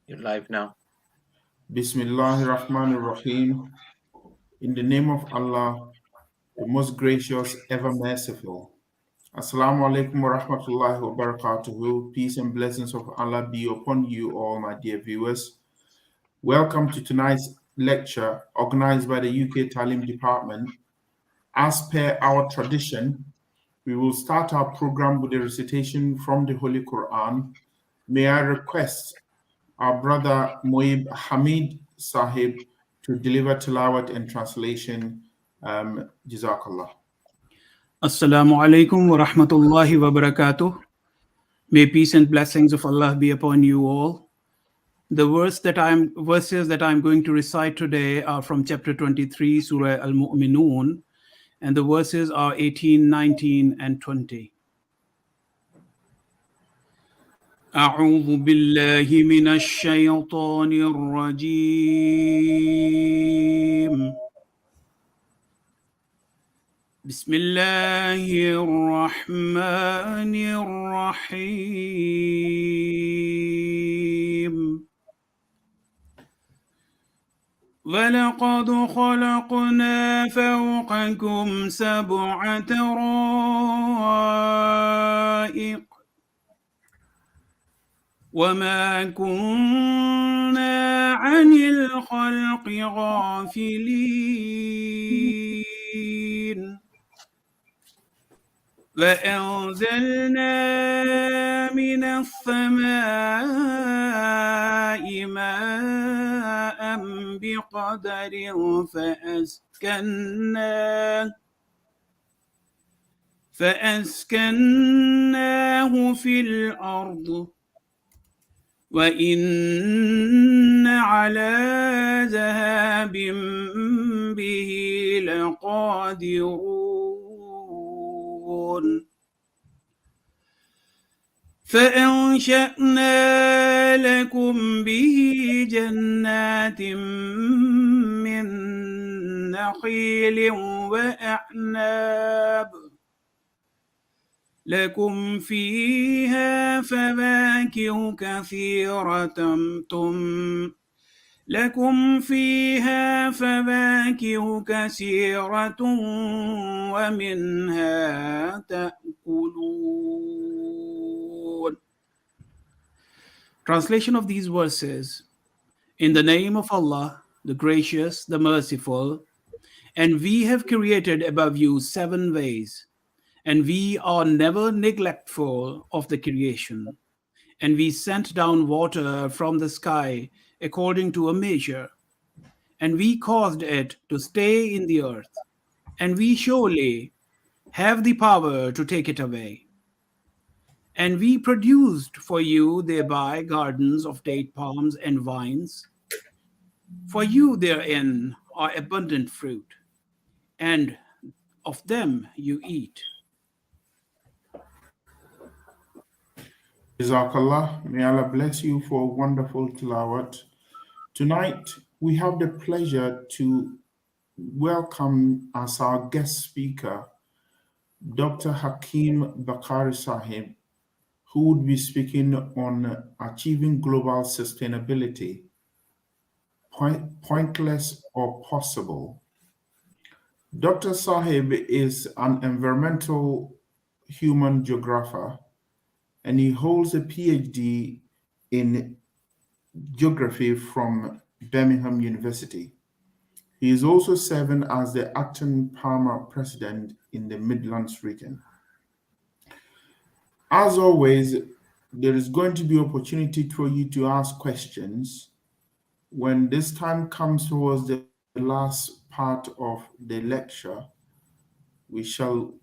You're live now. Bismillahir Rahmanir Rahim. In the name of Allah, the most gracious, ever merciful. Assalamu alaikum wa rahmatullahi wa barakatuhu. Peace and blessings of Allah be upon you all, my dear viewers. Welcome to tonight's lecture organized by the UK Talim Department. As per our tradition, we will start our program with a recitation from the Holy Quran. May I request our brother Moib Hamid Sahib to deliver tilawat and translation. Jazakallah. Assalamu alaikum wa rahmatullahi wa barakatuh. May peace and blessings of Allah be upon you all. The verses that I'm going to recite today are from chapter 23, Surah Al-Mu'minun, and the verses are 18, 19, and 20. أعوذ بالله من الشيطان الرجيم. بسم الله الرحمن الرحيم. ولقد خلقنا فوقكم سبع طرائق وما كنا عن الخلق غافلين وأنزلنا من السماء ماء بقدر فأسكناه في الأرض وإن على ذهاب به لقادرون فأنشأنا لكم به جنات من نخيل وأعناب لكم فيها فواكه كثيرة ومنها تأكلون. Translation of these verses. In the name of Allah, the Gracious, the Merciful, and we have created above you 7 ways, and we are never neglectful of the creation. And we sent down water from the sky according to a measure, and we caused it to stay in the earth, and we surely have the power to take it away. And we produced for you thereby gardens of date palms and vines. For you therein are abundant fruit, and of them you eat. Jazakallah. May Allah bless you for a wonderful tilawat. Tonight, we have the pleasure to welcome as our guest speaker Dr. Hakeem Bakare Sahib, who would be speaking on achieving global sustainability, pointless or possible. Dr. Sahib is an environmental human geographer, and he holds a PhD in geography from Birmingham University. He is also serving as the acting Palmer President in the Midlands region. As always, there is going to be opportunity for you to ask questions. When this time comes towards the last part of the lecture, we shall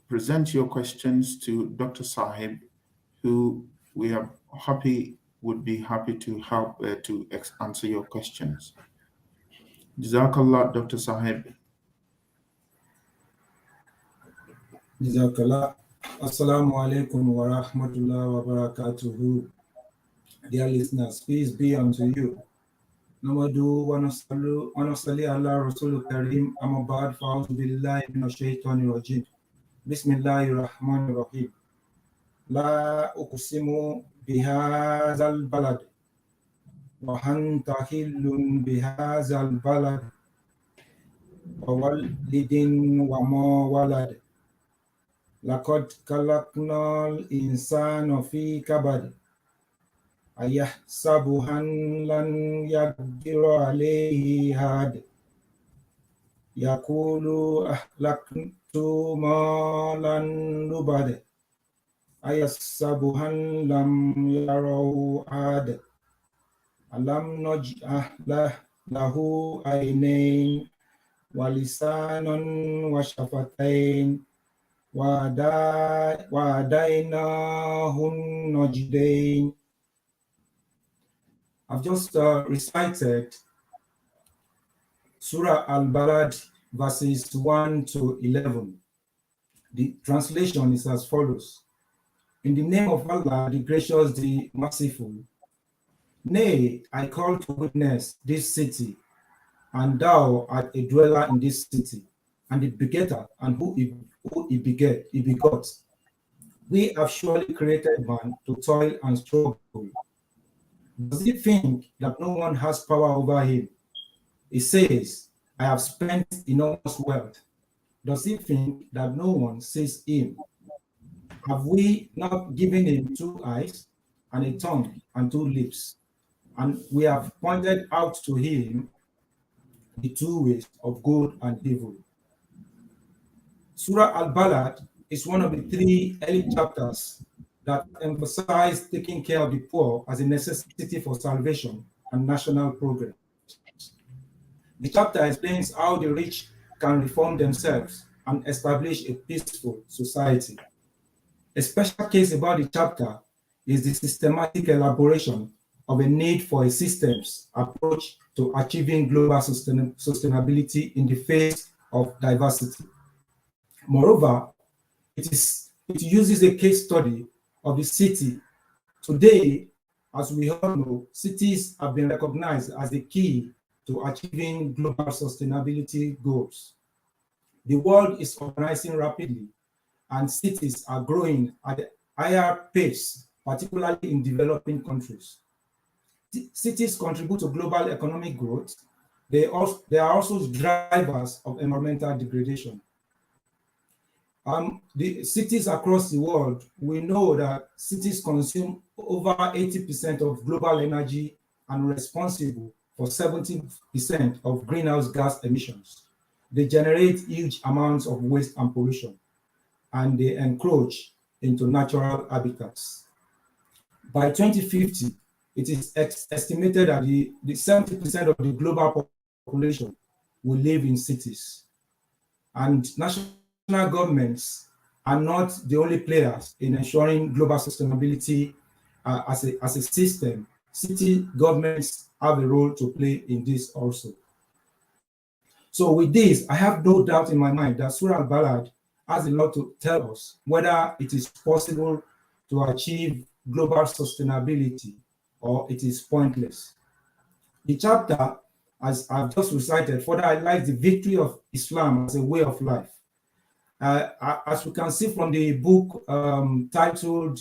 present your questions to Dr. Sahib, who would be happy to help to answer your questions. Jazakallah, Dr. Sahib. Jazakallah. Assalamu alaikum wa rahmatullahi wa barakatuhu. Dear listeners, peace be unto you. Namadu wa nasalli ala Rasul Karim Amabad Fa'uz billahi minash shaitanir rajim. Bismillahir Rahmanir Rahim. La uqsimu bihadzal balad وأنت حل بهذا البلد ووالد وما ولد لقد خلقنا الإنسان في كبد أيحسب أن لن يقدر عليه أحد يقول أهلكت مالا لبدا أيحسب أن لم يره أحد ألم نجعل له عينين ولسانا وشفتين وهديناه النجدين. I've just recited Surah Al-Balad verses 1 to 11. The translation is as follows. In the name of Allah, the gracious, the merciful. Nay, I call to witness this city, and thou art a dweller in this city, and the begetter, and who he begot. We have surely created man to toil and struggle. Does he think that no one has power over him? He says, I have spent enormous wealth. Does he think that no one sees him? Have we not given him 2 eyes, and a tongue, and 2 lips? And we have pointed out to him the 2 ways of good and evil. Surah Al-Balad is one of the 3 early chapters that emphasize taking care of the poor as a necessity for salvation and national progress. The chapter explains how the rich can reform themselves and establish a peaceful society. A special case about the chapter is the systematic elaboration of a need for a systems approach to achieving global sustainability in the face of diversity. Moreover, it uses a case study of the city. Today, as we all know, cities have been recognized as the key to achieving global sustainability goals. The world is urbanizing rapidly, and cities are growing at a higher pace, particularly in developing countries. Cities contribute to global economic growth. They are also drivers of environmental degradation. The cities across the world, we know that cities consume over 80% of global energy and are responsible for 70% of greenhouse gas emissions. They generate huge amounts of waste and pollution, and they encroach into natural habitats. By 2050, it is estimated that the 70% of the global population will live in cities. And national governments are not the only players in ensuring global sustainability as a system. City governments have a role to play in this also. So with this, I have no doubt in my mind that Surah Al-Balad has a lot to tell us whether it is possible to achieve global sustainability or it is pointless. The chapter, as I've just recited, further highlights the victory of Islam as a way of life. As we can see from the book titled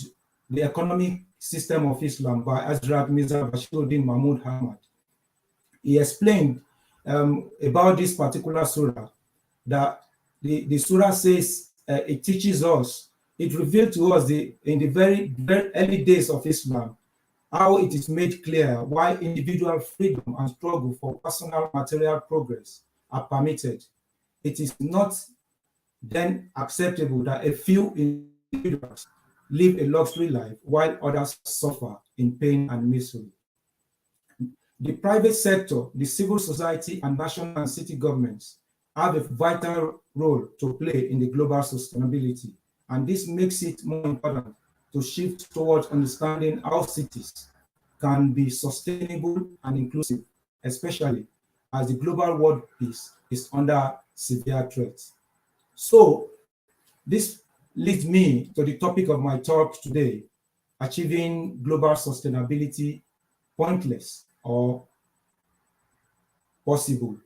The Economic System of Islam by Hazrat Mirza Bashiruddin Mahmud Ahmad, he explained about this particular surah, that the surah says it teaches us, it revealed to us in the very, very early days of Islam, how it is made clear why individual freedom and struggle for personal material progress are permitted. It is not then acceptable that a few individuals live a luxury life while others suffer in pain and misery. The private sector, the civil society, and national and city governments have a vital role to play in the global sustainability, and this makes it more important to shift towards understanding how cities can be sustainable and inclusive, especially as the global world peace is under severe threat. So, this leads me to the topic of my talk today: achieving global sustainability, pointless or possible.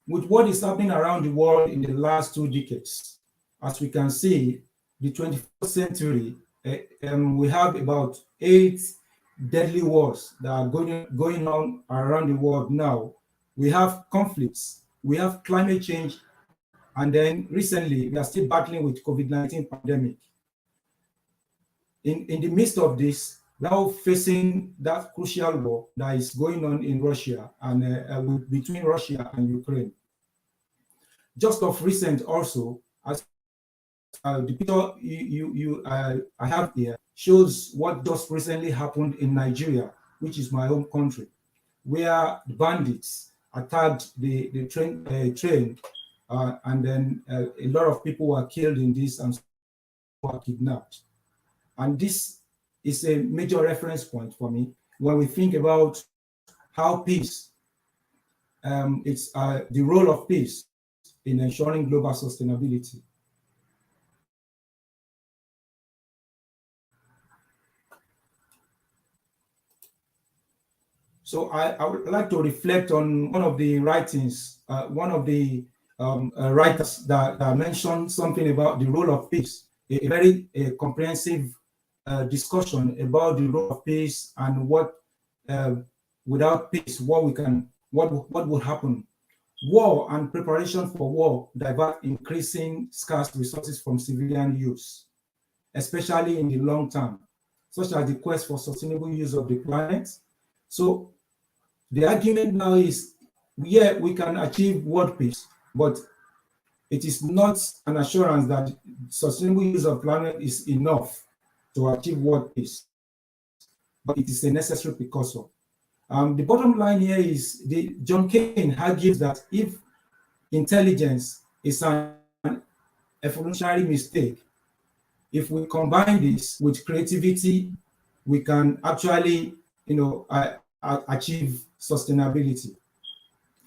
With what is happening around the world in the last 2 decades, as we can see, the 21st century we have about 8 deadly wars that are going on around the world now. We have conflicts, we have climate change, and then recently we are still battling with COVID-19 pandemic. In the midst of this, we're now facing that crucial war that is going on in Russia and between Russia and Ukraine. Just of recent also, as the picture I have here shows what just recently happened in Nigeria, which is my home country, where the bandits attacked the train and then a lot of people were killed in this and were kidnapped. And this is a major reference point for me when we think about how peace, it's the role of peace in ensuring global sustainability. So I would like to reflect on one of the writings, one of the writers that mentioned something about the role of peace, a very comprehensive discussion about the role of peace and what without peace, what would happen. War and preparation for war divert increasing scarce resources from civilian use, especially in the long term, such as the quest for sustainable use of the planet. So the argument now is, yeah, we can achieve world peace, but it is not an assurance that sustainable use of planet is enough to achieve world peace, but it is a necessary precursor. The bottom line here is John Kane argues that if intelligence is an evolutionary mistake, if we combine this with creativity, we can actually, achieve sustainability.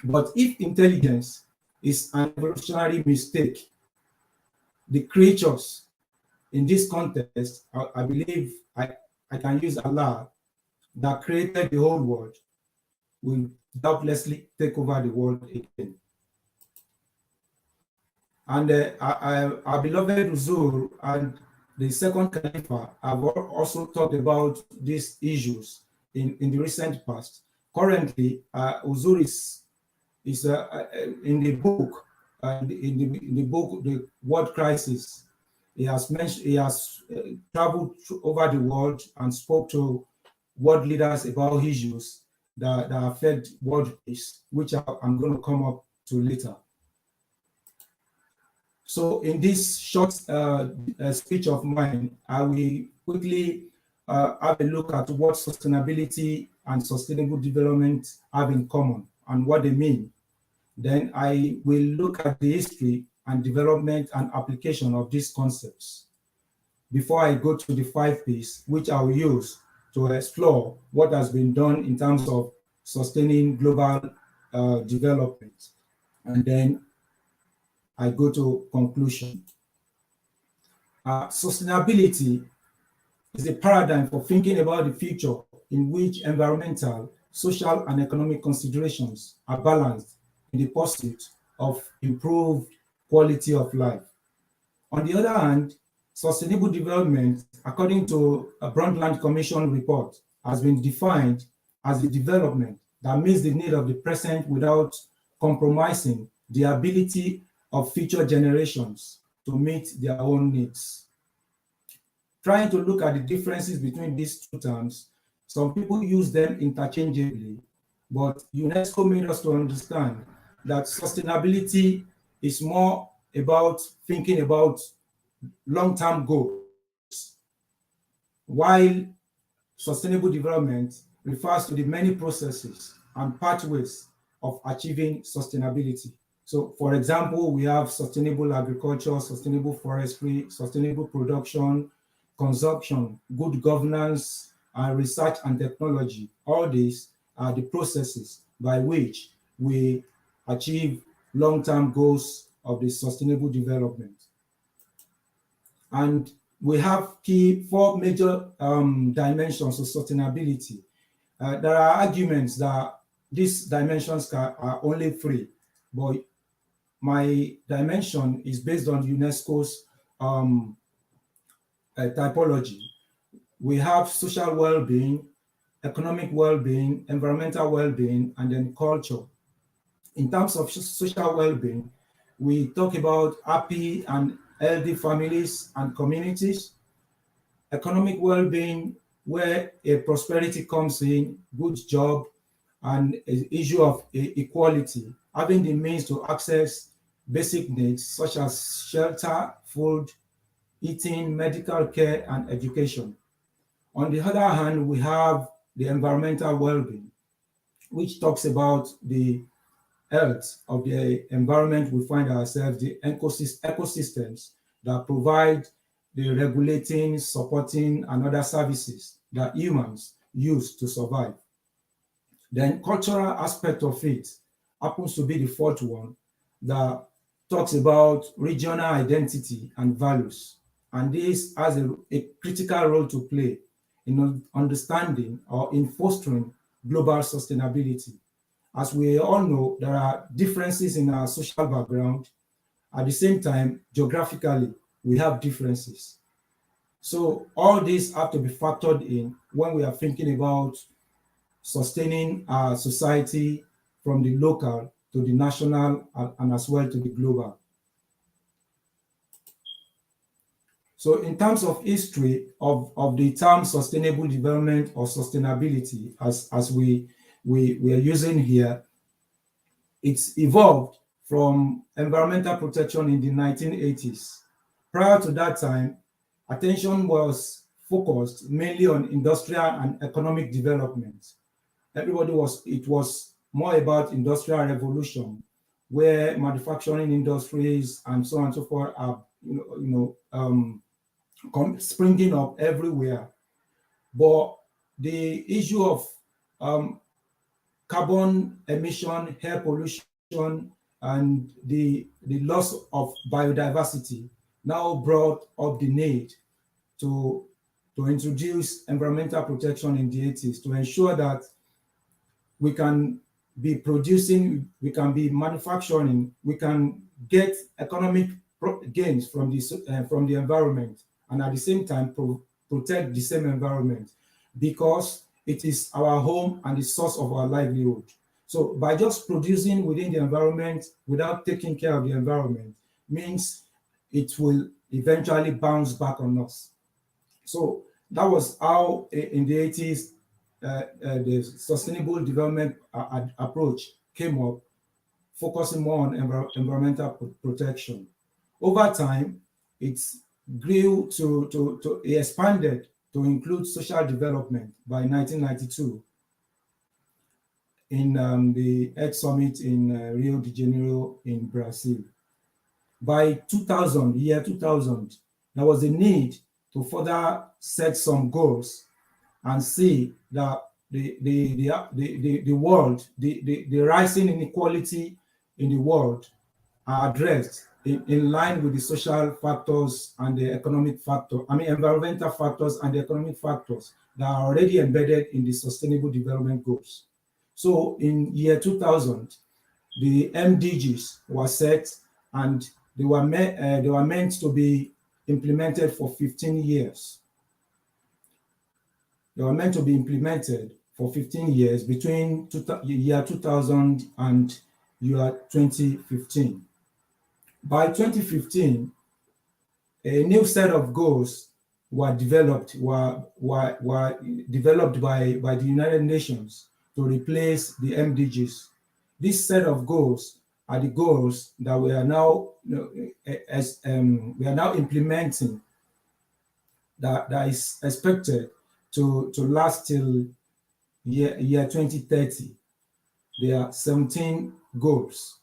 But if intelligence is an evolutionary mistake, the creatures in this context, I believe I can use Allah, that created the whole world, will doubtlessly take over the world again. And our beloved Uzur and the second Caliph have also talked about these issues in the recent past. Currently, Uzur is in the book, in the book, The World Crisis. He has traveled over the world and spoke to world leaders about issues that affect world peace, which I'm going to come up to later. So in this short speech of mine, I will quickly have a look at what sustainability and sustainable development have in common and what they mean. Then I will look at the history and development and application of these concepts before I go to the 5 P's, which I will use to explore what has been done in terms of sustaining global development. And then I go to conclusion. Sustainability is a paradigm for thinking about the future in which environmental, social, and economic considerations are balanced in the pursuit of improved quality of life. On the other hand, sustainable development, according to a Brundtland Commission report, has been defined as a development that meets the need of the present without compromising the ability of future generations to meet their own needs. Trying to look at the differences between these two terms, some people use them interchangeably, but UNESCO made us to understand that sustainability is more about thinking about long-term goals, while sustainable development refers to the many processes and pathways of achieving sustainability. So, for example, we have sustainable agriculture, sustainable forestry, sustainable production, consumption, good governance, and research and technology. All these are the processes by which we achieve long-term goals of the sustainable development. And we have 4 major dimensions of sustainability. There are arguments that these dimensions are only 3, but my dimension is based on UNESCO's typology. We have social well-being, economic well-being, environmental well-being, and then culture. In terms of social well-being, we talk about happy and healthy families and communities. Economic well-being, where a prosperity comes in, good job, and an issue of equality, having the means to access basic needs such as shelter, food, eating, medical care, and education. On the other hand, we have the environmental well-being, which talks about the health of the environment we find ourselves, the ecosystems that provide the regulating, supporting, and other services that humans use to survive. Then cultural aspect of it happens to be the fourth one that talks about regional identity and values. And this has a critical role to play in understanding or in fostering global sustainability. As we all know, there are differences in our social background. At the same time, geographically, we have differences. So all these have to be factored in when we are thinking about sustaining our society from the local to the national and as well to the global. So in terms of history of the term sustainable development or sustainability, as we are using here, it's evolved from environmental protection in the 1980s. Prior to that time, attention was focused mainly on industrial and economic development. It was more about industrial revolution, where manufacturing industries and so on and so forth are springing up everywhere. But the issue of carbon emission, air pollution, and the loss of biodiversity now brought up the need to introduce environmental protection in the 80s to ensure that we can be producing, we can be manufacturing, we can get economic gains from the environment, and at the same time protect the same environment, because it is our home and the source of our livelihood. So by just producing within the environment without taking care of the environment means it will eventually bounce back on us. So that was how in the 80s the sustainable development approach came up, focusing more on environmental protection. Over time, it grew it expanded to include social development by 1992 in the Earth Summit in Rio de Janeiro in Brazil. By 2000, there was a need to further set some goals and see that the world, the rising inequality in the world are addressed in line with the social factors and the environmental factors and the economic factors that are already embedded in the Sustainable Development Goals. So in year 2000, the MDGs were set, and they were meant to be implemented for 15 years. They were meant to be implemented for 15 years between year 2000 and year 2015. By 2015, a new set of goals were developed by the United Nations to replace the MDGs. This set of goals are the goals that we are now implementing, that is expected to last till year 2030. There are 17 goals.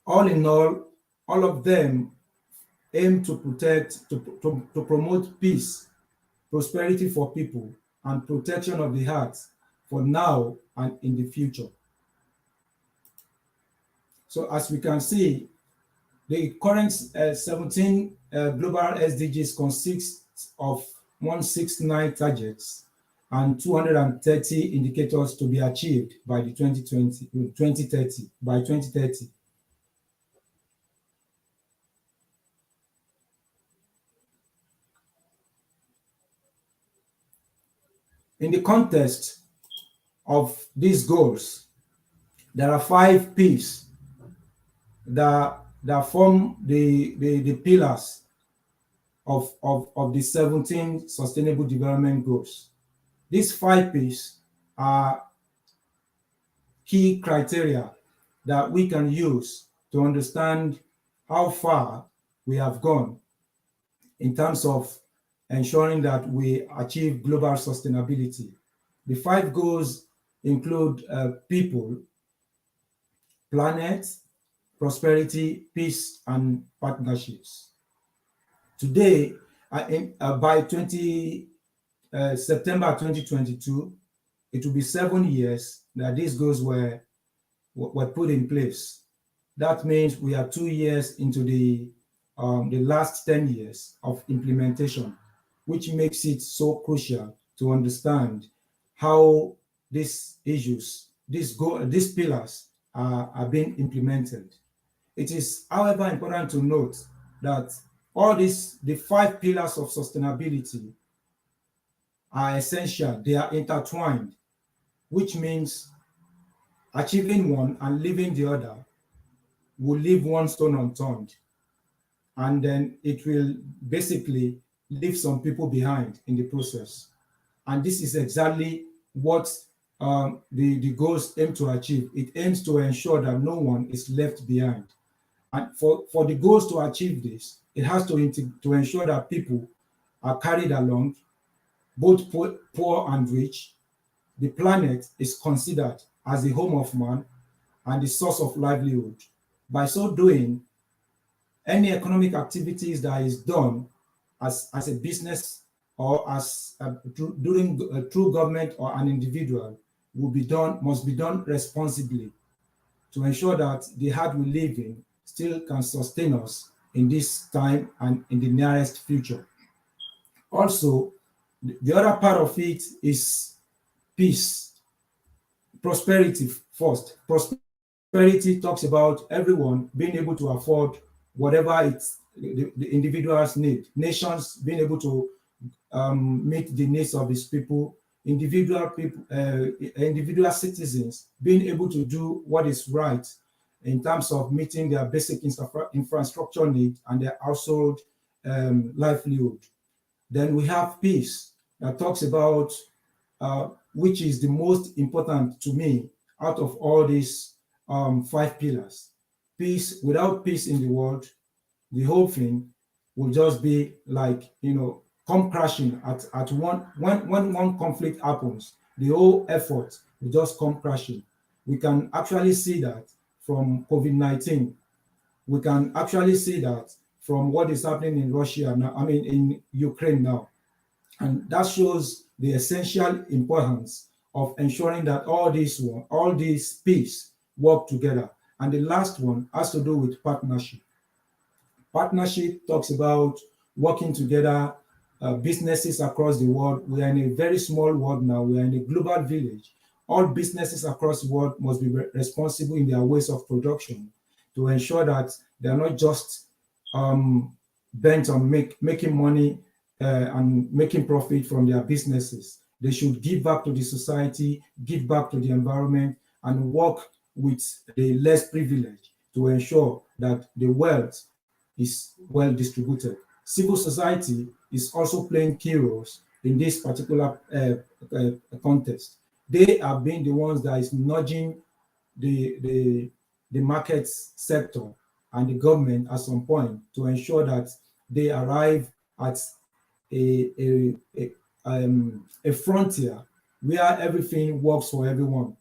All in all of them aim to protect, to promote peace, prosperity for people, and protection of the earth for now and in the future. So as we can see, the current 17 global SDGs consists of 169 targets and 230 indicators to be achieved by the 2030. By 2030. In the context of these goals, there are 5 P's that form the pillars of the 17 Sustainable Development Goals. These 5 P's are key criteria that we can use to understand how far we have gone in terms of ensuring that we achieve global sustainability. The 5 goals include people, planet, prosperity, peace, and partnerships. Today, by September 2022, it will be 7 years that these goals were put in place. That means we are 2 years into the last 10 years of implementation, which makes it so crucial to understand how these issues, these pillars are being implemented. It is, however, important to note that the 5 pillars of sustainability are essential. They are intertwined, which means achieving one and leaving the other will leave one stone unturned. And then it will basically leave some people behind in the process. And this is exactly what the goals aim to achieve. It aims to ensure that no one is left behind. And for the goals to achieve this, it has to ensure that people are carried along, both poor and rich. The planet is considered as the home of man and the source of livelihood. By so doing, any economic activities that is done as a business or as through government or an individual must be done responsibly to ensure that the hard we live in still can sustain us in this time and in the nearest future. Also, the other part of it is peace, prosperity first. Prosperity talks about everyone being able to afford whatever the individuals need. Nations being able to meet the needs of its people. Individual citizens being able to do what is right in terms of meeting their basic infrastructure needs and their household livelihood. Then we have peace that talks about which is the most important to me out of all these 5 pillars. Peace. Without peace in the world, the whole thing will just be like, come crashing at one. When one conflict happens, the whole effort will just come crashing. We can actually see that from COVID-19. We can actually see that from what is happening in Russia now, in Ukraine now. And that shows the essential importance of ensuring that all these peace work together. And the last one has to do with partnership. Partnership talks about working together, businesses across the world. We are in a very small world now. We are in a global village. All businesses across the world must be responsible in their ways of production to ensure that they are not just bent on making money and making profit from their businesses. They should give back to the society, give back to the environment, and work with the less privileged to ensure that the wealth is well distributed. Civil society is also playing key roles in this particular context. They have been the ones that is nudging the market sector and the government at some point to ensure that they arrive at a frontier where everything works for everyone,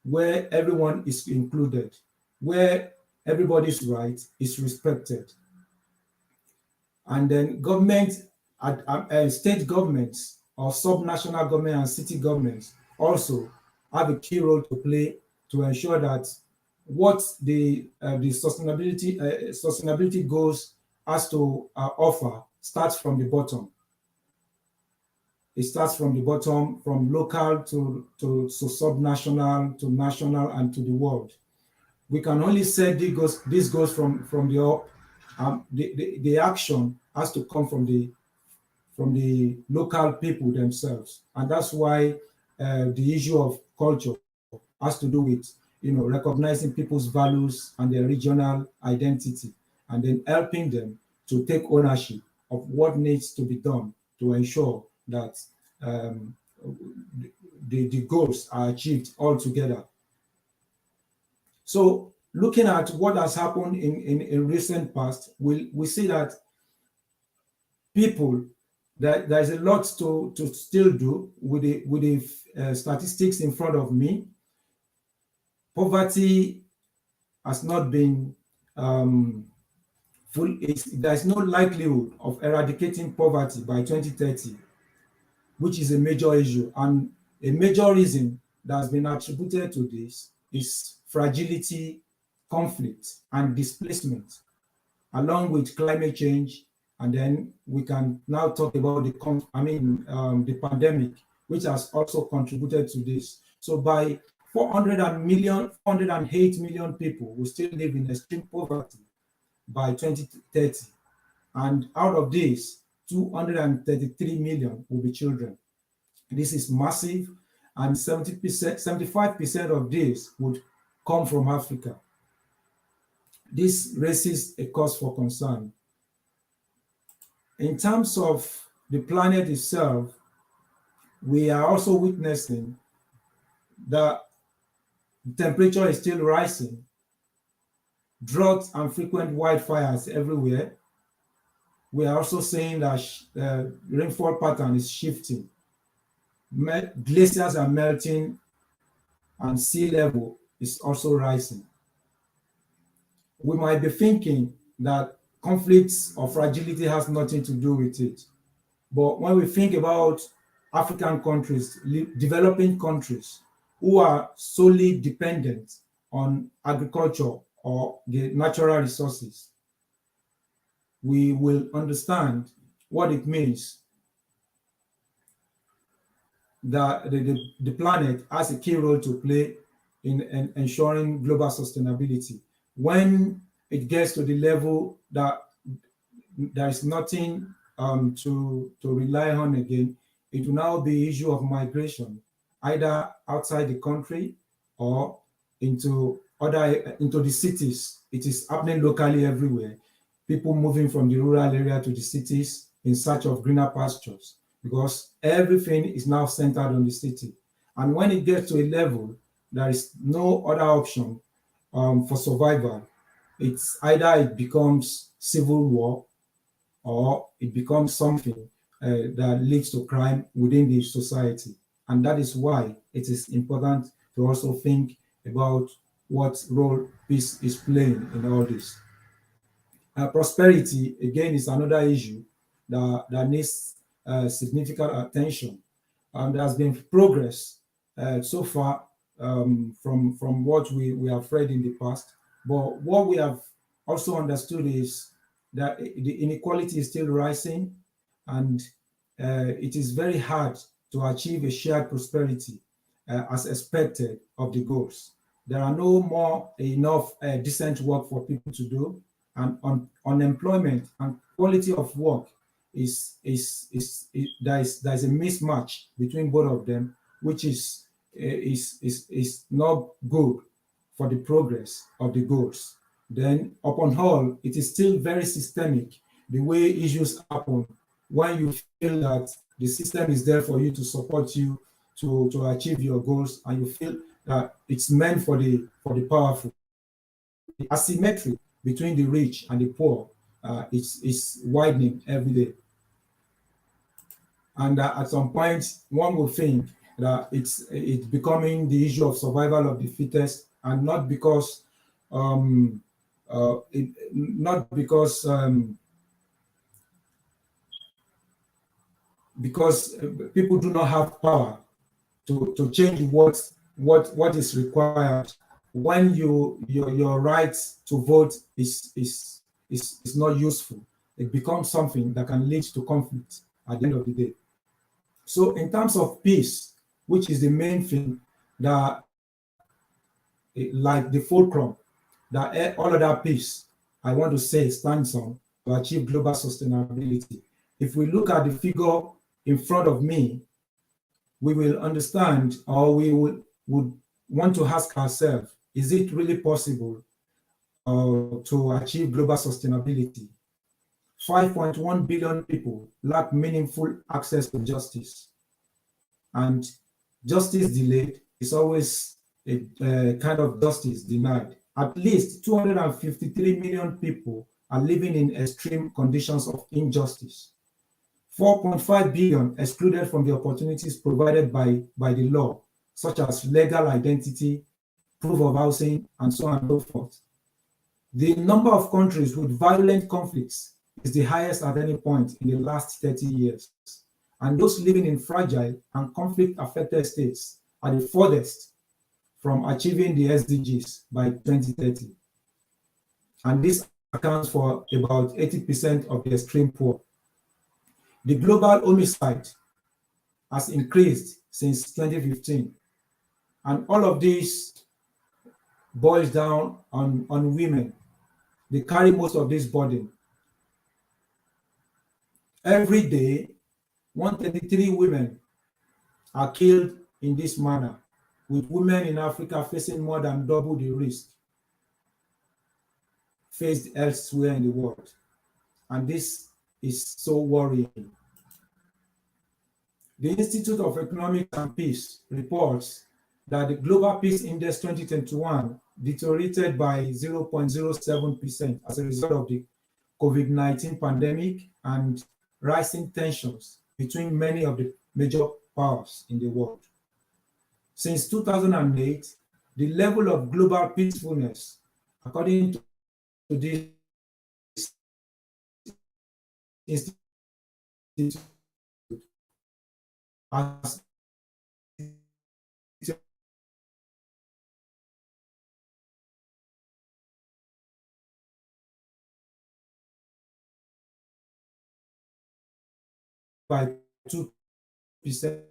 where everyone is included, where everybody's right is respected. And then state governments or subnational government and city governments also have a key role to play to ensure that what the sustainability goals has to offer starts from the bottom. It starts from the bottom, from local to subnational, to national, and to the world. We can only set this goes from the up. The action has to come from the local people themselves. And that's why the issue of culture has to do with, recognizing people's values and their regional identity, and then helping them to take ownership of what needs to be done to ensure that um, the goals are achieved altogether. So looking at what has happened in recent past, we see that people, that there's a lot to still do with the statistics in front of me. Poverty has not been full. There's no likelihood of eradicating poverty by 2030, which is a major issue. And a major reason that has been attributed to this is fragility, conflict, and displacement, along with climate change. And then we can now talk about the pandemic, which has also contributed to this. So by 408 million people will still live in extreme poverty by 2030. And out of this, 233 million will be children. This is massive, and 70%, 75% of this would come from Africa. This raises a cause for concern. In terms of the planet itself, we are also witnessing that the temperature is still rising, droughts and frequent wildfires everywhere. We are also saying that rainfall pattern is shifting. Glaciers are melting, and sea level is also rising. We might be thinking that conflicts or fragility has nothing to do with it. But when we think about African countries, developing countries, who are solely dependent on agriculture or the natural resources, we will understand what it means that the planet has a key role to play in ensuring global sustainability. When it gets to the level that there is nothing to rely on again, it will now be issue of migration, either outside the country or into the cities. It is happening locally everywhere. People moving from the rural area to the cities in search of greener pastures, because everything is now centered on the city. And when it gets to a level, there is no other option for survival. It's either it becomes civil war, or it becomes something that leads to crime within the society. And that is why it is important to also think about what role peace is playing in all this. Prosperity, again, is another issue that needs significant attention. There has been progress so far from what we have read in the past. But what we have also understood is that the inequality is still rising, and it is very hard to achieve a shared prosperity as expected of the goals. There are no more enough decent work for people to do, and unemployment and quality of work there's a mismatch between both of them, which is not good for the progress of the goals. Then upon all, it is still very systemic, the way issues happen when you feel that the system is there for you to support you to achieve your goals, and you feel that it's meant for the powerful. The asymmetry between the rich and the poor is widening every day. And at some point, one will think that it's becoming the issue of survival of the fittest, and not because because people do not have power to change what is required. When your right to vote is not useful, it becomes something that can lead to conflict at the end of the day. So in terms of peace, which is the main thing that, like the fulcrum, that all of that peace, I want to say, stands on to achieve global sustainability. if we look at the figure in front of me, we will understand, or we would want to ask ourselves, is it really possible to achieve global sustainability? 5.1 billion people lack meaningful access to justice. And justice delayed is always a kind of justice denied. At least 253 million people are living in extreme conditions of injustice. 4.5 billion excluded from the opportunities provided by the law, such as legal identity, proof of housing, and so on and so forth. The number of countries with violent conflicts is the highest at any point in the last 30 years. And those living in fragile and conflict-affected states are the furthest from achieving the SDGs by 2030. And this accounts for about 80% of the extreme poor. The global homicide has increased since 2015. And all of this boils down on women. They carry most of this burden. Every day, 133 women are killed in this manner, with women in Africa facing more than double the risk faced elsewhere in the world. And this is so worrying. The Institute of Economics and Peace reports that the Global Peace Index 2021 deteriorated by 0.07% as a result of the COVID-19 pandemic and rising tensions between many of the major powers in the world. Since 2008, the level of global peacefulness, according to this institute, has by 2%.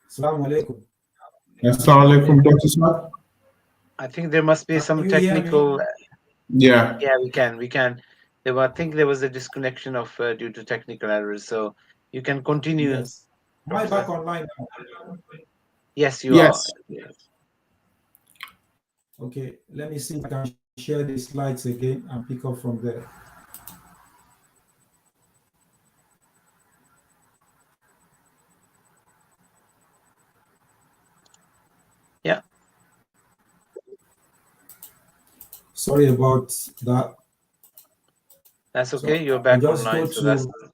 Assalamu alaikum. Assalamu alaikum, Dr. Smith. I think there must be Can some you hear me? technical. Yeah. Yeah, we can. I think there was a disconnection of due to technical errors. So you can continue. Yes. Am I back online now? Yes, you Yes. are. Yes. Okay, let me see if I can share the slides again and pick up from there. Yeah. Sorry about that. That's okay. So You're back I'll just online. go So that's. to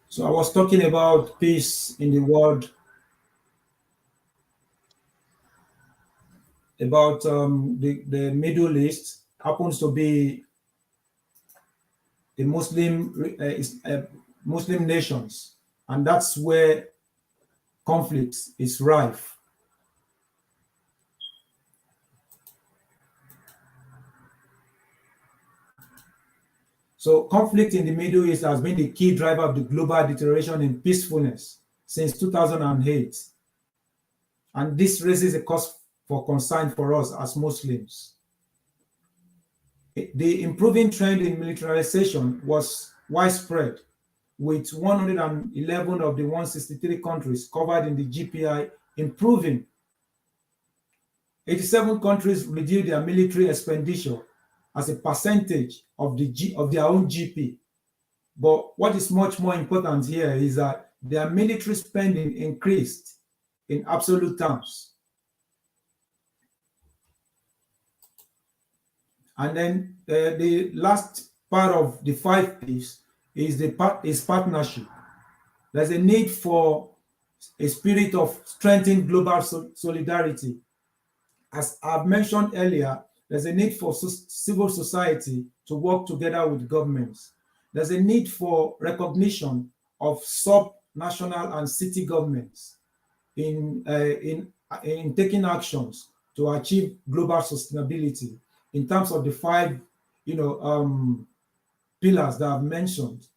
So I was talking about peace in the world about the Middle East happens to be the Muslim nations, and that's where conflict is rife. So conflict in the Middle East has been the key driver of the global deterioration in peacefulness since 2008. And this raises a cause for concern for us as Muslims. The improving trend in militarization was widespread, with 111 of the 163 countries covered in the GPI improving. 87 countries reduced their military expenditure as a percentage of their own GP. But what is much more important here is that their military spending increased in absolute terms. And then the last part of the 5 P's is partnership. There's a need for a spirit of strengthening global solidarity. As I've mentioned earlier, there's a need for civil society to work together with governments. There's a need for recognition of sub-national and city governments in taking actions to achieve global sustainability in terms of the 5 pillars that I've mentioned.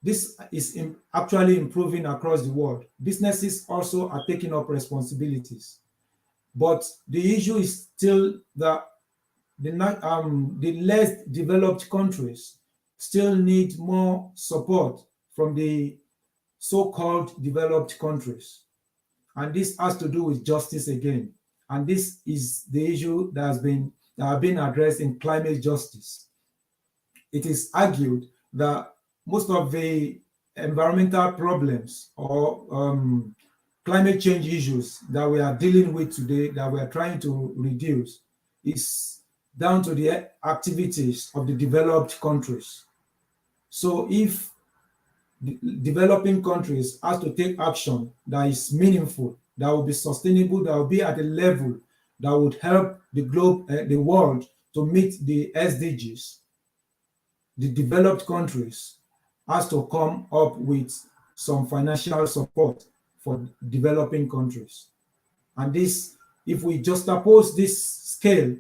This is actually improving across the world. Businesses also are taking up responsibilities. But the issue is still that the less developed countries still need more support from the so-called developed countries. And this has to do with justice again. And this is the issue that has been addressed in climate justice. It is argued that most of the environmental problems or climate change issues that we are dealing with today, that we are trying to reduce, is down to the activities of the developed countries. So if the developing countries has to take action that is meaningful, that will be sustainable, that will be at a level that would help the world to meet the SDGs, the developed countries has to come up with some financial support for developing countries. And this, if we juxtapose this scale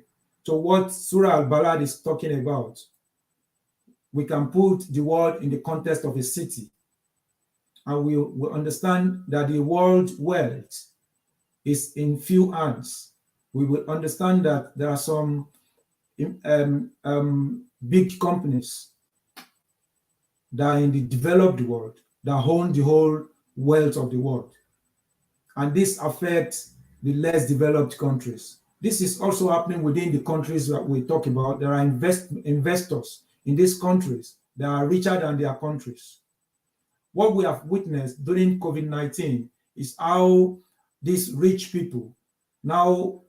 to what Surah Al-Balad is talking about, we can put the world in the context of a city. And we will understand that the world wealth is in few hands. We will understand that there are some big companies that are in the developed world that own the whole wealth of the world. And this affects the less developed countries. This is also happening within the countries that we talk about. There are investors in these countries that are richer than their countries. What we have witnessed during COVID-19 is how these rich people now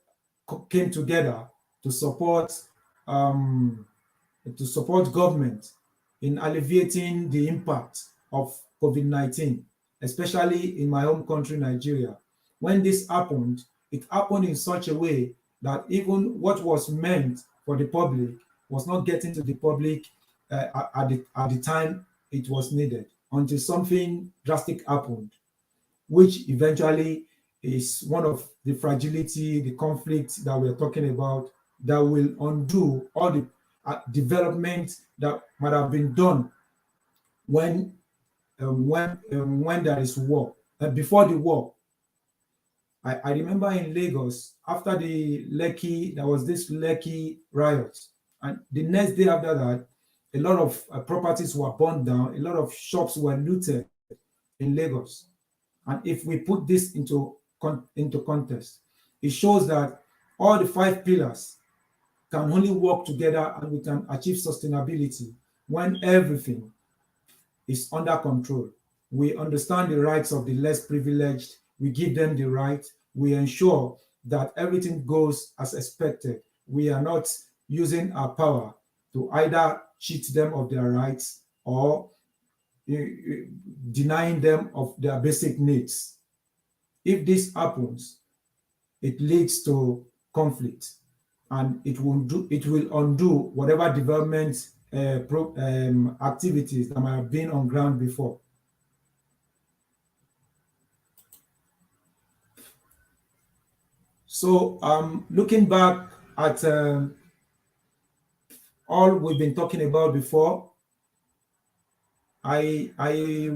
came together to support government in alleviating the impact of COVID-19, especially in my home country, Nigeria. When this happened, it happened in such a way that even what was meant for the public was not getting to the public at the time it was needed, until something drastic happened, which eventually is one of the fragility, the conflict that we're talking about, that will undo all the development that might have been done when there is war. Before the war, I remember in Lagos, after the Lekki, there was this Lekki riot, and the next day after that, a lot of properties were burned down, a lot of shops were looted in Lagos. And if we put this into context, it shows that all the 5 pillars can only work together, and we can achieve sustainability when everything is under control. We understand the rights of the less privileged, we give them the right, we ensure that everything goes as expected. We are not using our power to either cheat them of their rights or denying them of their basic needs. If this happens, it leads to conflict. and it will undo whatever development activities that might have been on ground before. So looking back at all we've been talking about before, I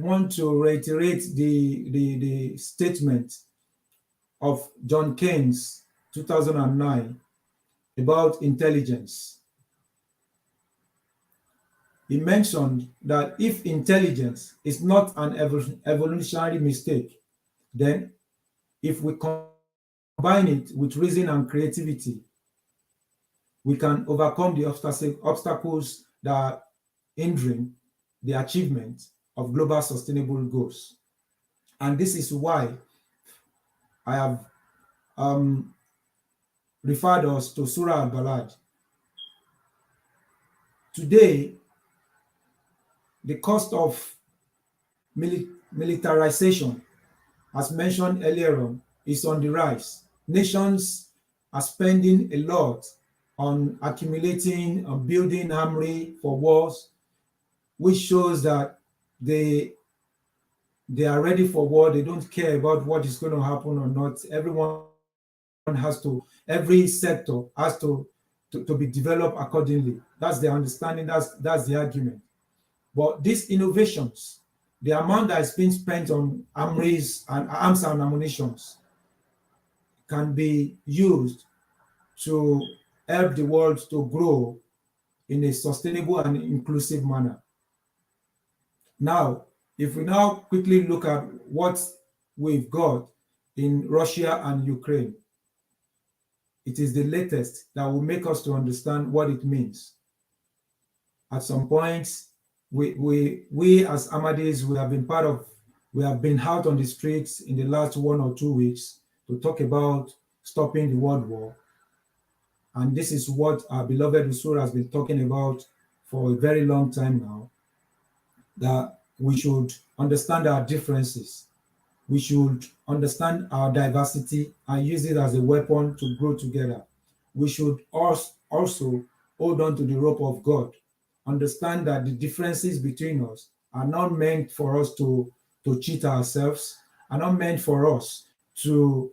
want to reiterate the statement of John Keynes 2009 about intelligence. He mentioned that if intelligence is not an evolutionary mistake, then if we combine it with reason and creativity, we can overcome the obstacles that are hindering the achievement of global sustainable goals. And this is why I have referred us to Surah Al-Balad. Today, the cost of militarization, as mentioned earlier on, is on the rise. Nations are spending a lot on accumulating and building armory for wars, which shows that they are ready for war. They don't care about what is going to happen or not. Every sector has to be developed accordingly. That's the understanding, that's the argument. But these innovations, the amount that is being spent on armories and arms and ammunitions can be used to help the world to grow in a sustainable and inclusive manner. Now, if we now quickly look at what we've got in Russia and Ukraine, it is the latest that will make us to understand what it means. At some point, we as Ahmadis, we have been out on the streets in the last 1 or 2 weeks to talk about stopping the world war. And this is what our beloved Usul has been talking about for a very long time now, that we should understand our differences. We should understand our diversity and use it as a weapon to grow together. We should also hold on to the rope of God. Understand that the differences between us are not meant for us to cheat ourselves, are not meant for us to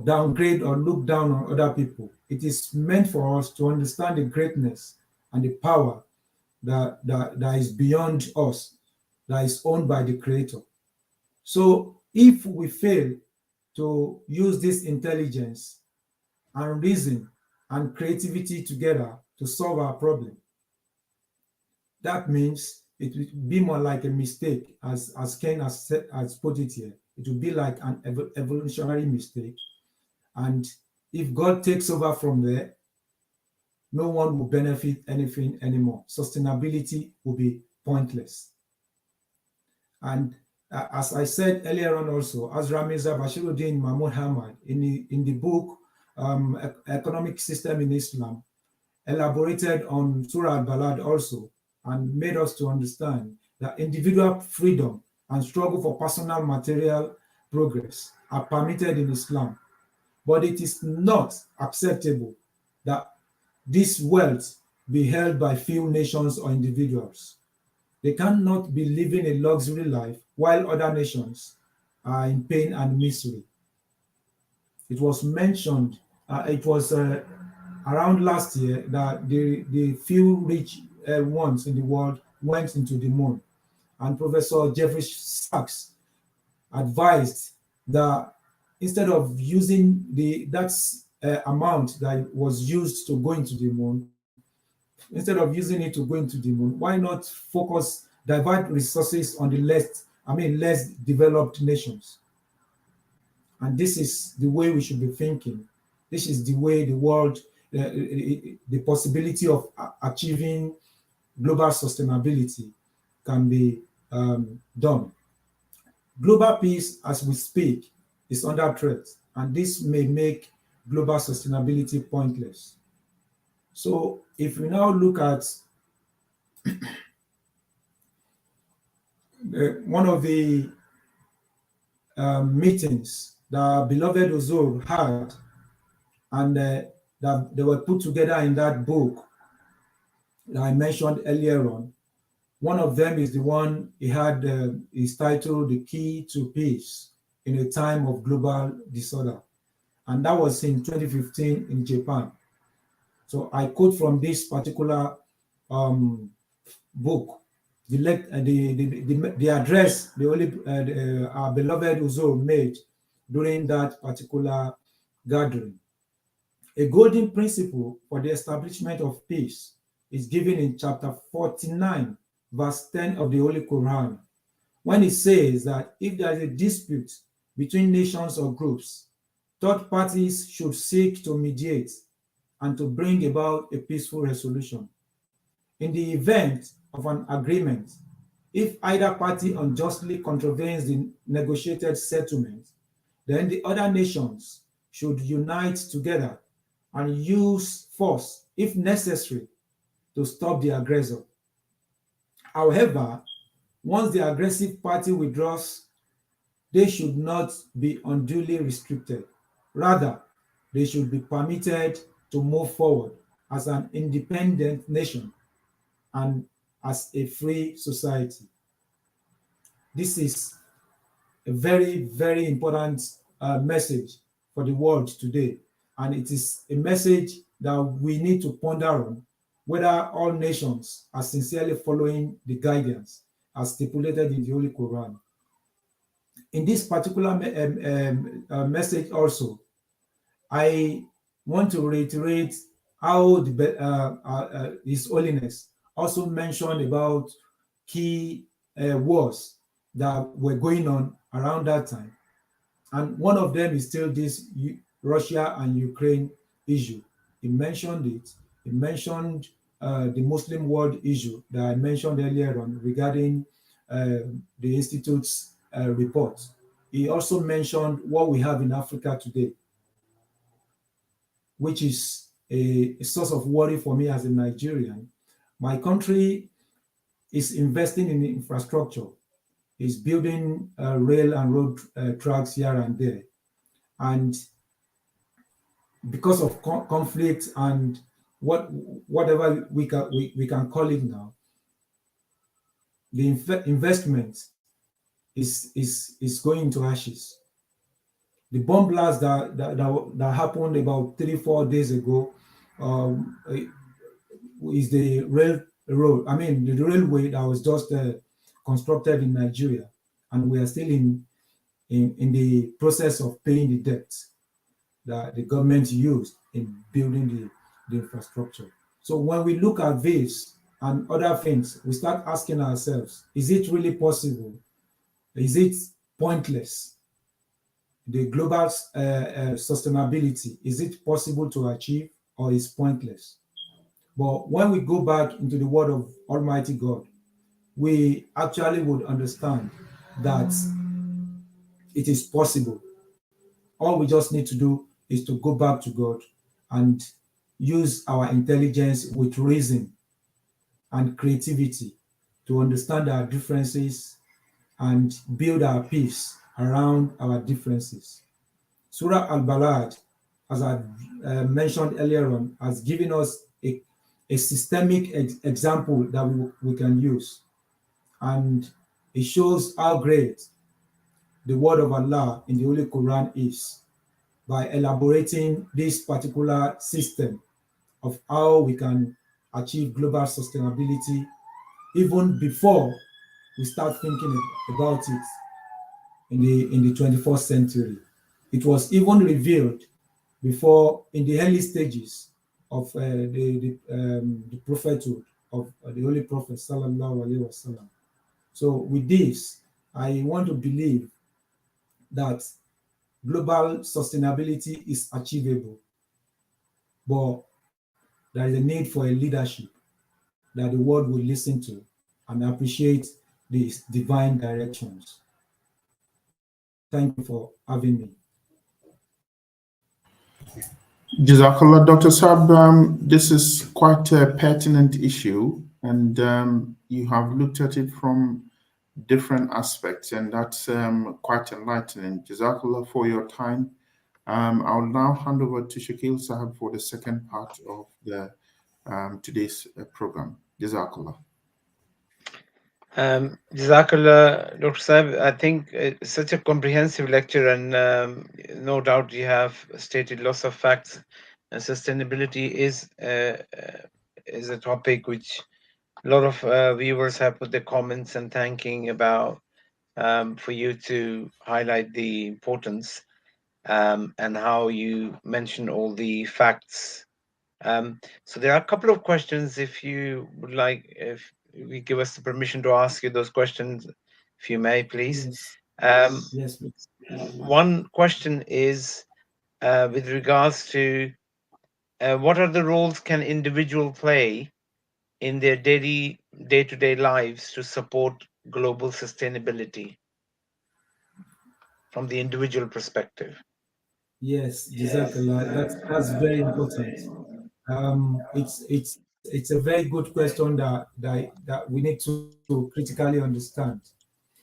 downgrade or look down on other people. It is meant for us to understand the greatness and the power that is beyond us, that is owned by the Creator. So if we fail to use this intelligence and reason and creativity together to solve our problem, that means it will be more like a mistake, as Ken has put it here. It will be like an evolutionary mistake. And if God takes over from there, no one will benefit anything anymore. Sustainability will be pointless. And as I said earlier on also, as Ramiza Bashiruddin Mahmoud Hamad in the book Economic System in Islam, elaborated on Surah Al-Balad also, and made us to understand that individual freedom and struggle for personal material progress are permitted in Islam. But it is not acceptable that this wealth be held by few nations or individuals. They cannot be living a luxury life while other nations are in pain and misery. It was mentioned, it was around last year that the few rich ones in the world went into the moon. And Professor Jeffrey Sachs advised that instead of using that amount that was used to go into the moon, instead of using it to go into the moon, why not divert resources on the less developed nations? And this is the way we should be thinking. This is the way the world, the possibility of achieving global sustainability can be done. Global peace, as we speak, is under threat, and this may make global sustainability pointless. So if we now look at one of the meetings that our beloved Uzur had, and that they were put together in that book that I mentioned earlier on. One of them is the one he had, is titled The Key to Peace in a Time of Global Disorder. And that was in 2015 in Japan. So I quote from this particular book, the address our beloved Uzo made during that particular gathering. A golden principle for the establishment of peace is given in chapter 49, verse 10 of the Holy Quran, when it says that if there is a dispute between nations or groups, third parties should seek to mediate and to bring about a peaceful resolution. In the event of an agreement, if either party unjustly contravenes the negotiated settlement, then the other nations should unite together and use force, if necessary, to stop the aggressor. However, once the aggressive party withdraws, they should not be unduly restricted. Rather, they should be permitted to move forward as an independent nation and as a free society. This is a very, very important message for the world today. And it is a message that we need to ponder on whether all nations are sincerely following the guidance as stipulated in the Holy Quran. In this particular message also, I want to reiterate how His Holiness also mentioned about key wars that were going on around that time. And one of them is still this Russia and Ukraine issue. He mentioned it. He mentioned the Muslim world issue that I mentioned earlier on regarding the Institute's report. He also mentioned what we have in Africa today, which is a source of worry for me as a Nigerian. My country is investing in infrastructure, is building rail and road tracks here and there. And because of conflict and whatever we can call it now, the investment is going into ashes. The bomb blast that happened about 3-4 days ago is the railway that was just constructed in Nigeria, and we are still in the process of paying the debt that the government used in building the infrastructure. So when we look at this and other things, we start asking ourselves, is it really possible? Is it pointless? The global sustainability, is it possible to achieve, or is pointless? But when we go back into the word of Almighty God, we actually would understand that it is possible. All we just need to do is to go back to God and use our intelligence with reason and creativity to understand our differences and build our peace around our differences. Surah Al-Balad, as I mentioned earlier on, has given us a systemic example that we can use. And it shows how great the word of Allah in the Holy Quran is by elaborating this particular system of how we can achieve global sustainability even before we start thinking about it in the 21st century. It was even revealed before, in the early stages of the prophethood of the Holy Prophet Sallallahu Alaihi Wasallam. So with this, I want to believe that global sustainability is achievable, but there is a need for a leadership that the world will listen to and appreciate these divine directions. Thank you for having me. Jazakallah, Dr. Sahib. This is quite a pertinent issue, and you have looked at it from different aspects, and that's quite enlightening. Jazakallah for your time I'll now hand over to Shakil Sahib for the second part of the today's program. Jazakallah. Jazakallah, Dr. Saib. I think it's such a comprehensive lecture, and no doubt you have stated lots of facts. And sustainability is a topic which a lot of viewers have put their comments and thanking about, for you to highlight the importance, and how you mention all the facts. So there are a couple of questions. If you would like, if we give us the permission to ask you those questions, if you may, please. Yes, Um, yes, please. One question is with regards to what are the roles can individual play in their daily day-to-day lives to support global sustainability from the individual perspective? Yes, Jazakallah. That's very important. It's a very good question that we need to critically understand.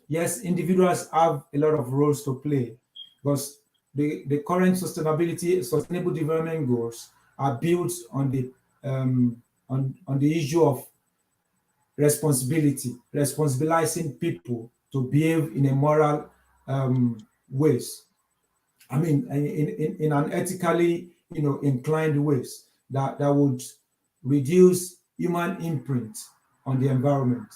Yes, individuals have a lot of roles to play, because the current sustainable development goals are built on the issue of responsibilizing people to behave in a moral ways. I mean, in an ethically, inclined ways that would reduce human imprint on the environment.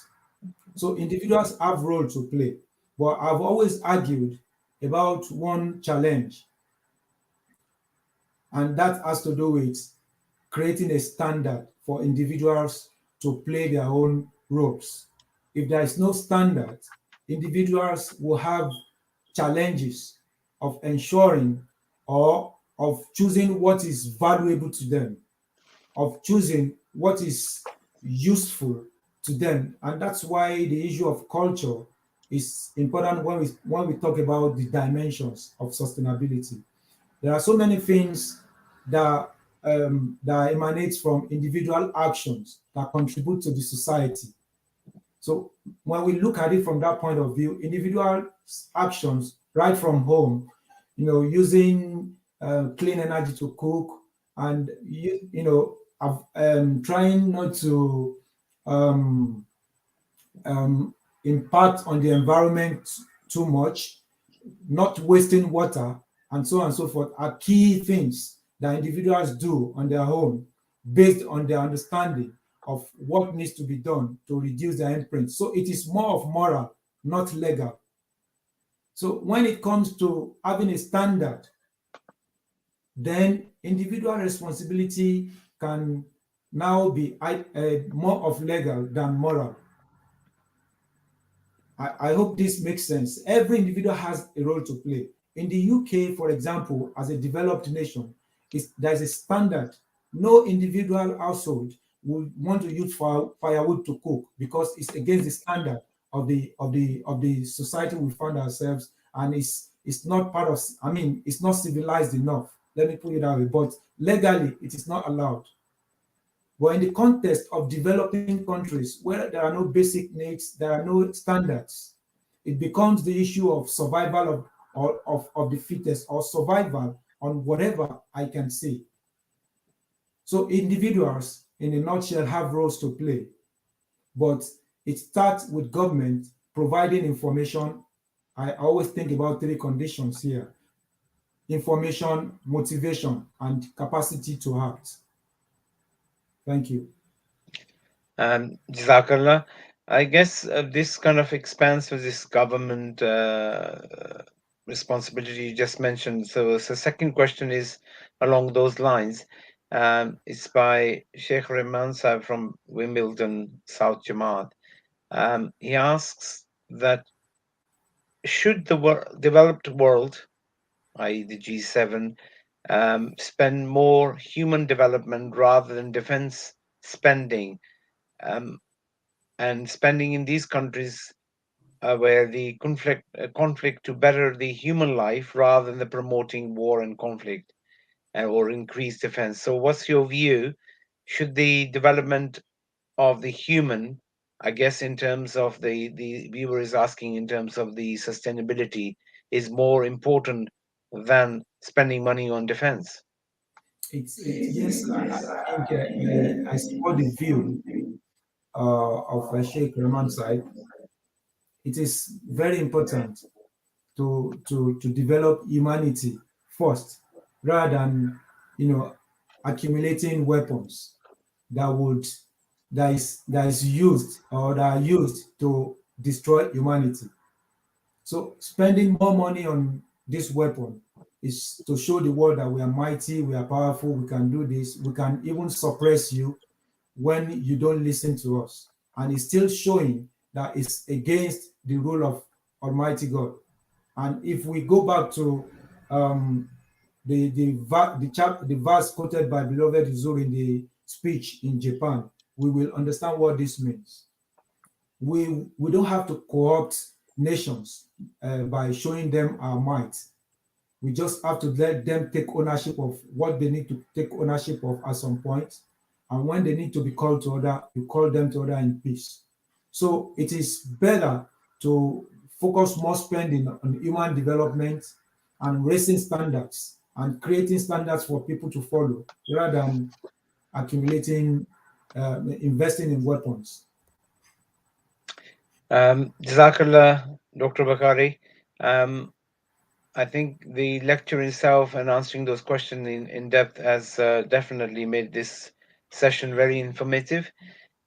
So individuals have role to play, but I've always argued about one challenge, and that has to do with creating a standard for individuals to play their own roles. If there is no standard, individuals will have challenges of ensuring or of choosing what is valuable to them, of choosing what is useful to them. And that's why the issue of culture is important when we talk about the dimensions of sustainability. There are so many things that that emanates from individual actions that contribute to the society. So when we look at it from that point of view, individual actions right from home, using clean energy to cook, and trying not to um, impact on the environment too much, not wasting water, and so on and so forth, are key things that individuals do on their own based on their understanding of what needs to be done to reduce their imprint. So it is more of moral, not legal. So when it comes to having a standard, then individual responsibility can now be more of legal than moral. I hope this makes sense. Every individual has a role to play. In the UK, for example, as a developed nation, there's a standard. No individual household would want to use firewood to cook, because it's against the standard of the society we find ourselves, and it's not part of. I mean, it's not civilized enough. Let me put it that way. But legally, it is not allowed. But in the context of developing countries where there are no basic needs, there are no standards, it becomes the issue of survival of the fittest, or survival on whatever I can say. So individuals, in a nutshell, have roles to play, but it starts with government providing information. I always think about three conditions here: information, motivation, and capacity to act. Thank you. Jazakallah. I guess this kind of expands with this government responsibility you just mentioned. So second question is along those lines. It's by Sheikh Rehman Sahib from Wimbledon, South Jamaat. He asks that should the developed world, i.e., the G7, spend more human development rather than defense spending? Um, and spending in these countries where the conflict to better the human life rather than the promoting war and conflict or increased defense. So, what's your view? Should the development of the human, I guess, in terms of the viewer is asking in terms of the sustainability, is more important than spending money on defense. Yes, I think I support the view of Sheikh Rahman Sahib. It is very important to develop humanity first, rather than accumulating weapons that would that is used or that are used to destroy humanity. So spending more money on this weapon is to show the world that we are mighty, we are powerful, we can do this, we can even suppress you when you don't listen to us. And it's still showing that it's against the rule of Almighty God. And if we go back to the verse quoted by beloved Uzur in the speech in Japan, we will understand what this means. We don't have to co-opt nations by showing them our might. We just have to let them take ownership of what they need to take ownership of at some point. And when they need to be called to order, you call them to order in peace. So it is better to focus more spending on human development and raising standards and creating standards for people to follow rather than accumulating, investing in weapons. Jazakallah, Dr. Bakare. I think the lecture itself and answering those questions in depth has definitely made this session very informative.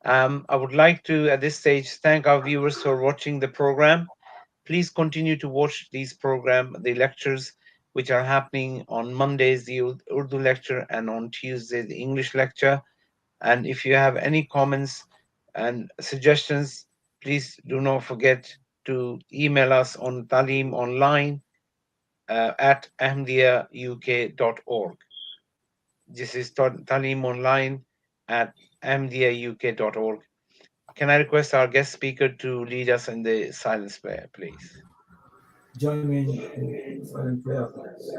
I would like to, at this stage, thank our viewers for watching the program. Please continue to watch these the lectures, which are happening on Mondays, the Urdu lecture, and on Tuesday, the English lecture. And if you have any comments and suggestions, please do not forget to email us on taleemonline at ahmadiyauk.org. This is taleemonline at ahmadiyauk.org. Can I request our guest speaker to lead us in the silence prayer, please? Join me in silent prayer, please.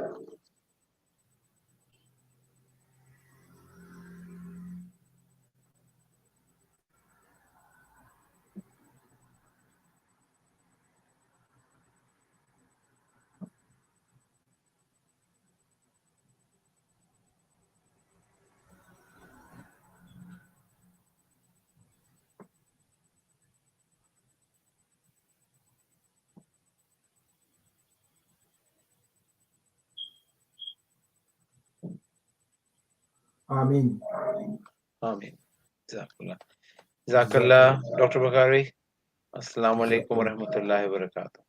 Amin. Ameen. Jazakallah. Jazakallah. Jazakallah, Dr. Bakari. Assalamu alaikum wa Jazakallah. rahmatullahi wa barakatuh.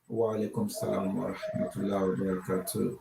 Wa alaikum salam wa rahmatullahi wa barakatuh.